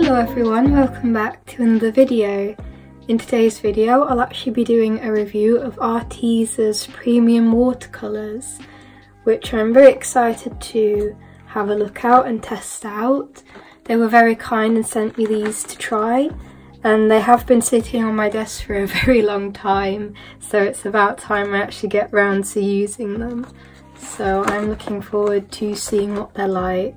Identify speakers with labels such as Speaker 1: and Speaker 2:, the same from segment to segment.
Speaker 1: Hello everyone, welcome back to another video. In today's video I'll actually be doing a review of Arteza's premium watercolours, which I'm very excited to have a look out and test out. They were very kind and sent me these to try, and they have been sitting on my desk for a very long time, so it's about time I actually get round to using them. So I'm looking forward to seeing what they're like.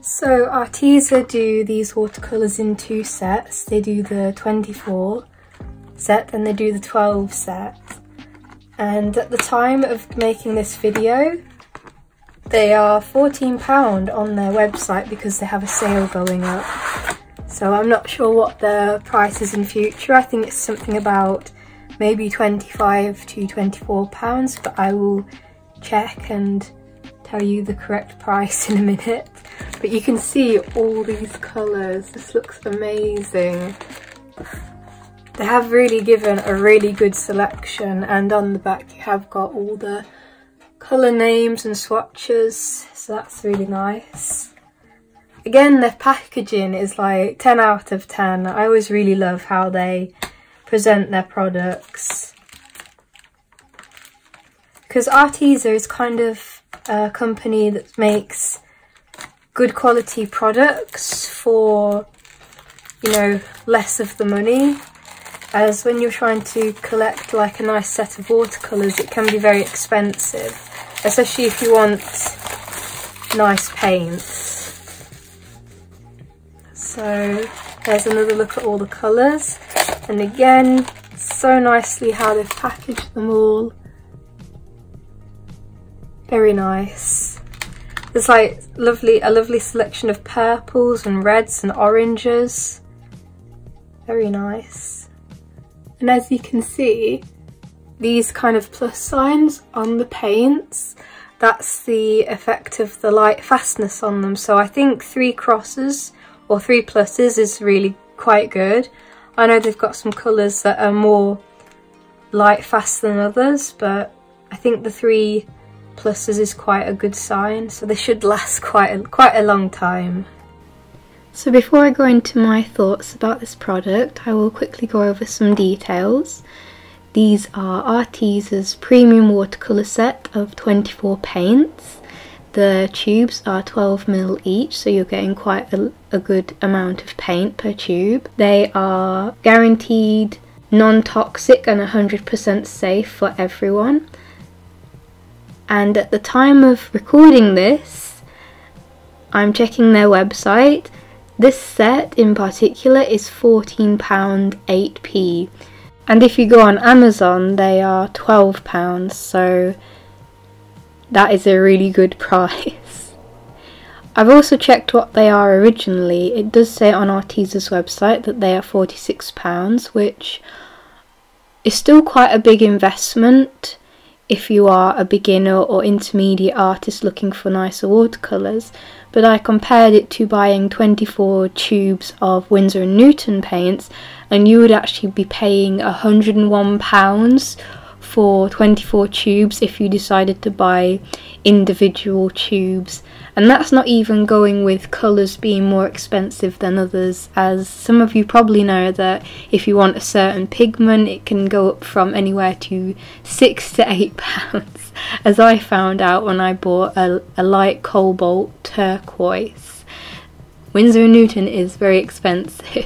Speaker 1: So Arteza do these watercolours in two sets. They do the 24 set and they do the 12 set. And at the time of making this video, they are £14 on their website because they have a sale going up. So I'm not sure what the price is in future. I think it's something about maybe £25 to £24, but I will check and tell you the correct price in a minute. But you can see all these colours. This looks amazing. They have really given a really good selection, and on the back you have got all the colour names and swatches, so that's really nice. Again, their packaging is like 10 out of 10. I always really love how they present their products, because Arteza is kind of a company that makes good quality products for, you know, less of the money. As when you're trying to collect like a nice set of watercolours, it can be very expensive, especially if you want nice paints. So there's another look at all the colours, and again, so nicely how they've packaged them all. Very nice. There's like a lovely selection of purples and reds and oranges. Very nice. And as you can see, these kind of plus signs on the paints, that's the effect of the light fastness on them. So I think 3 crosses or 3 pluses is really quite good. I know they've got some colours that are more light fast than others, but I think the 3 pluses is quite a good sign, so they should last quite a long time. So before I go into my thoughts about this product, I will quickly go over some details. These are Arteza's premium watercolour set of 24 paints. The tubes are 12mm each, so you're getting quite a good amount of paint per tube. They are guaranteed non-toxic and 100% safe for everyone. And at the time of recording this, I'm checking their website. This set in particular is £14 8p, and if you go on Amazon they are £12, so that is a really good price. I've also checked what they are originally. It does say on Arteza's website that they are £46, which is still quite a big investment if you are a beginner or intermediate artist looking for nicer watercolours, but I compared it to buying 24 tubes of Winsor & Newton paints, and you would actually be paying £101 for 24 tubes if you decided to buy individual tubes. And that's not even going with colours being more expensive than others, as some of you probably know that if you want a certain pigment it can go up from anywhere to £6 to £8, as I found out when I bought a light cobalt turquoise. Winsor & Newton is very expensive.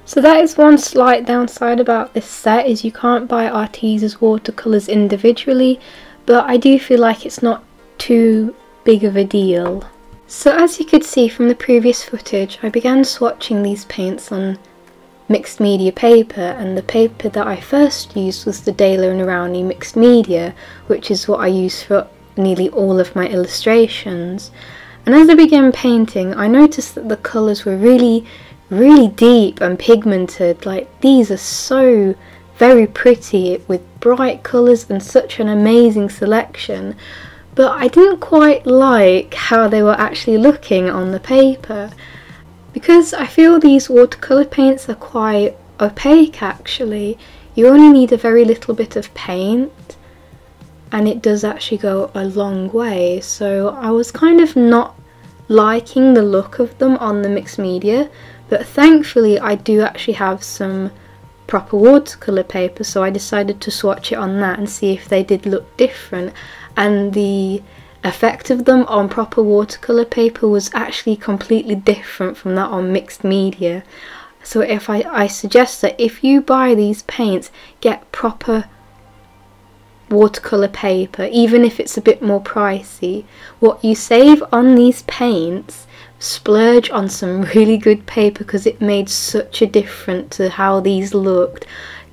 Speaker 1: So that is one slight downside about this set, is you can't buy Arteza's watercolours individually, but I do feel like it's not too big of a deal. So as you could see from the previous footage, I began swatching these paints on mixed media paper, and the paper that I first used was the Daler & Rowney mixed media, which is what I use for nearly all of my illustrations. And as I began painting, I noticed that the colours were really deep and pigmented. Like, these are so very pretty with bright colours and such an amazing selection, but I didn't quite like how they were actually looking on the paper, because I feel these watercolour paints are quite opaque actually. You only need a very little bit of paint and it does actually go a long way, so I was kind of not liking the look of them on the mixed media, but thankfully I do actually have some proper watercolour paper, so I decided to swatch it on that and see if they did look different, and the effect of them on proper watercolour paper was actually completely different from that on mixed media. So if I suggest that if you buy these paints, get proper watercolour paper, even if it's a bit more pricey. What you save on these paints, splurge on some really good paper, because it made such a difference to how these looked.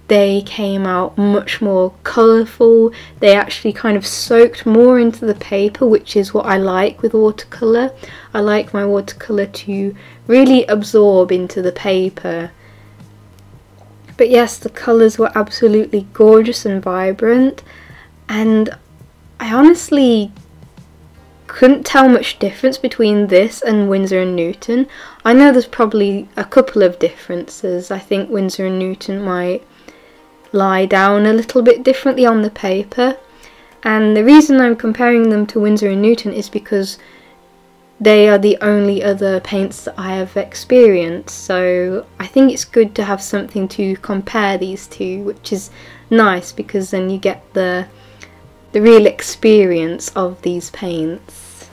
Speaker 1: They came out much more colourful, they actually kind of soaked more into the paper, which is what I like with watercolour. I like my watercolour to really absorb into the paper. But yes, the colours were absolutely gorgeous and vibrant, and I honestly couldn't tell much difference between this and Winsor & Newton. I know there's probably a couple of differences. I think Winsor & Newton might lie down a little bit differently on the paper, and the reason I'm comparing them to Winsor & Newton is because they are the only other paints that I have experienced, so I think it's good to have something to compare these two, which is nice because then you get the real experience of these paints.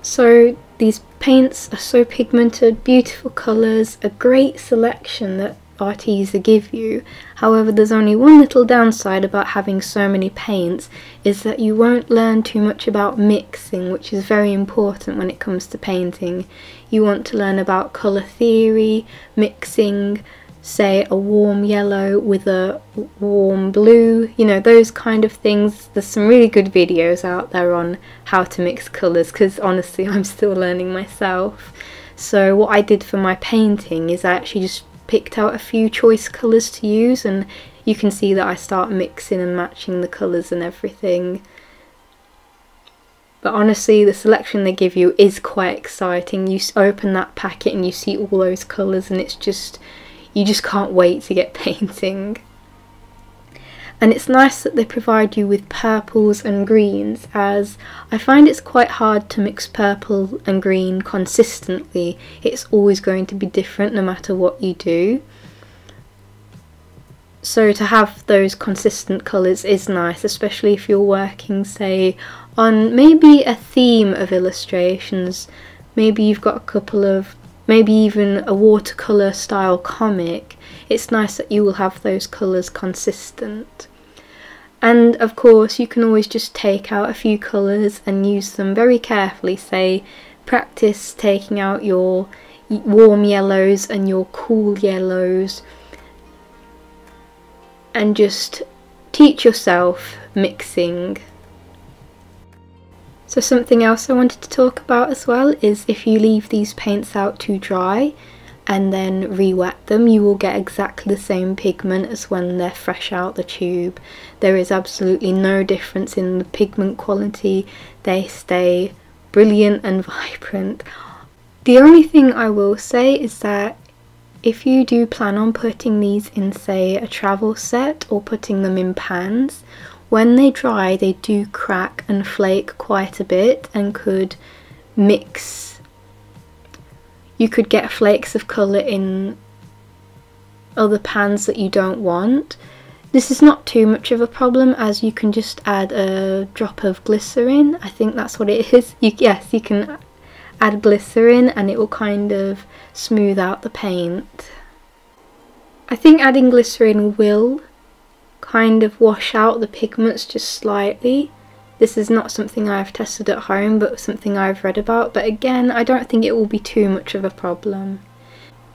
Speaker 1: So these paints are so pigmented, beautiful colours, a great selection that Arteza give you. However, there's only one little downside about having so many paints, is that you won't learn too much about mixing, which is very important when it comes to painting. You want to learn about colour theory, mixing, say a warm yellow with a warm blue, you know, those kind of things. There's some really good videos out there on how to mix colours, because honestly I'm still learning myself. So what I did for my painting is I actually just picked out a few choice colours to use, and you can see that I start mixing and matching the colours and everything. But honestly, the selection they give you is quite exciting. You open that packet and you see all those colours, and it's just, you just can't wait to get painting. And it's nice that they provide you with purples and greens, as I find it's quite hard to mix purple and green consistently. It's always going to be different no matter what you do. So to have those consistent colours is nice, especially if you're working, say, on maybe a theme of illustrations. Maybe you've got a couple of, maybe even a watercolour style comic. It's nice that you will have those colours consistent. And of course you can always just take out a few colours and use them very carefully. Say, practice taking out your warm yellows and your cool yellows, and just teach yourself mixing. So something else I wanted to talk about as well is if you leave these paints out to dry and then re-wet them, you will get exactly the same pigment as when they're fresh out the tube. There is absolutely no difference in the pigment quality. They stay brilliant and vibrant. The only thing I will say is that if you do plan on putting these in, say, a travel set or putting them in pans, when they dry they do crack and flake quite a bit and could mix. You could get flakes of colour in other pans that you don't want. This is not too much of a problem, as you can just add a drop of glycerin. I think that's what it is. Yes, you can add glycerin and it will kind of smooth out the paint. I think adding glycerin will kind of wash out the pigments just slightly. This is not something I've tested at home, but something I've read about. But again, I don't think it will be too much of a problem.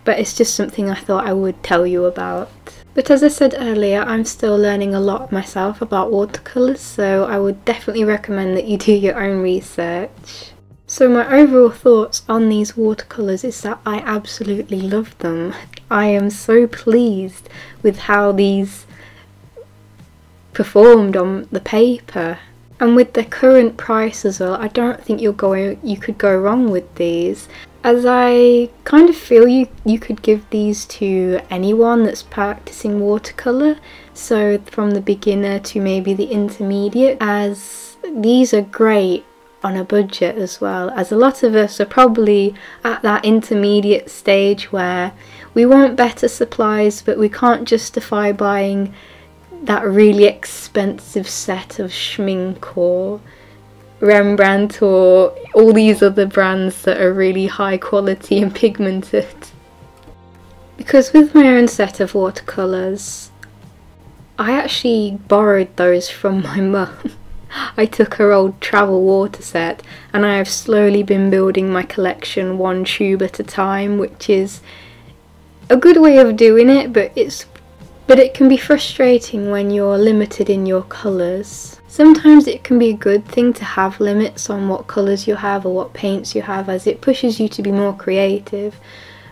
Speaker 1: But it's just something I thought I would tell you about. But as I said earlier, I'm still learning a lot myself about watercolours, so I would definitely recommend that you do your own research. So my overall thoughts on these watercolours is that I absolutely love them. I am so pleased with how these performed on the paper. And with the current price as well, I don't think you could go wrong with these, as I kind of feel you could give these to anyone that's practicing watercolour, so from the beginner to maybe the intermediate, as these are great on a budget as well, as a lot of us are probably at that intermediate stage where we want better supplies but we can't justify buying that really expensive set of Schmink or Rembrandt or all these other brands that are really high quality and pigmented. Because with my own set of watercolours, I actually borrowed those from my mum. I took her old travel water set and I have slowly been building my collection one tube at a time, which is a good way of doing it, but it can be frustrating when you're limited in your colours. Sometimes it can be a good thing to have limits on what colours you have or what paints you have, as it pushes you to be more creative,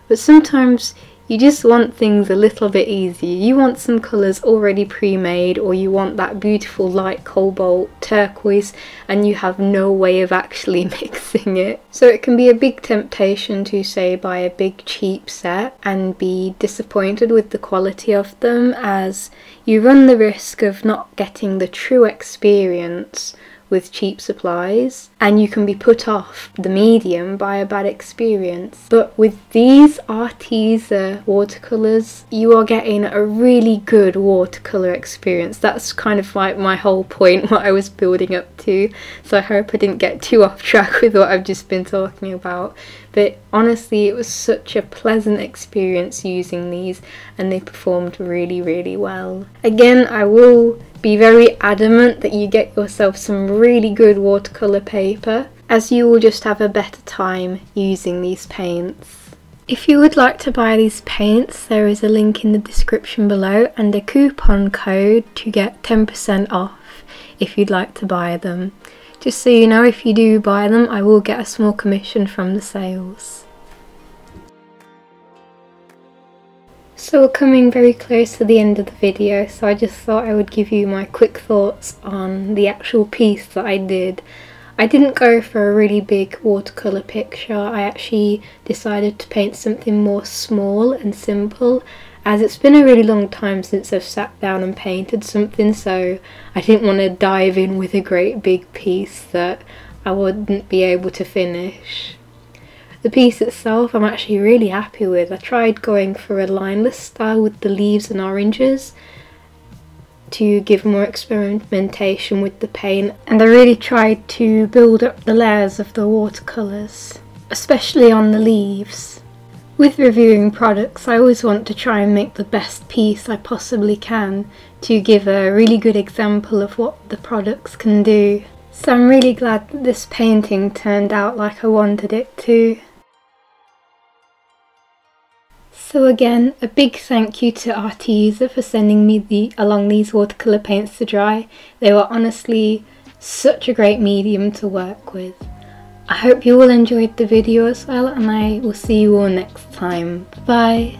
Speaker 1: but sometimes you just want things a little bit easier. You want some colours already pre-made, or you want that beautiful light cobalt turquoise and you have no way of actually mixing it. So it can be a big temptation to, say, buy a big cheap set and be disappointed with the quality of them, as you run the risk of not getting the true experience with cheap supplies, and you can be put off the medium by a bad experience. But with these Arteza watercolours, you are getting a really good watercolour experience. That's kind of like my whole point, what I was building up to, so I hope I didn't get too off track with what I've just been talking about. But honestly, it was such a pleasant experience using these, and they performed really, really well. Again, I will be very adamant that you get yourself some really good watercolour paper, as you will just have a better time using these paints. If you would like to buy these paints, there is a link in the description below and a coupon code to get 10% off if you'd like to buy them. Just so you know, if you do buy them, I will get a small commission from the sales. So we're coming very close to the end of the video, so I just thought I would give you my quick thoughts on the actual piece that I did. I didn't go for a really big watercolour picture. I actually decided to paint something more small and simple, as it's been a really long time since I've sat down and painted something, so I didn't want to dive in with a great big piece that I wouldn't be able to finish. The piece itself I'm actually really happy with. I tried going for a lineless style with the leaves and oranges to give more experimentation with the paint, and I really tried to build up the layers of the watercolours, especially on the leaves. With reviewing products, I always want to try and make the best piece I possibly can to give a really good example of what the products can do. So I'm really glad that this painting turned out like I wanted it to. So again, a big thank you to Arteza for sending me along these watercolour paints to dry. They were honestly such a great medium to work with. I hope you all enjoyed the video as well, and I will see you all next time. Bye!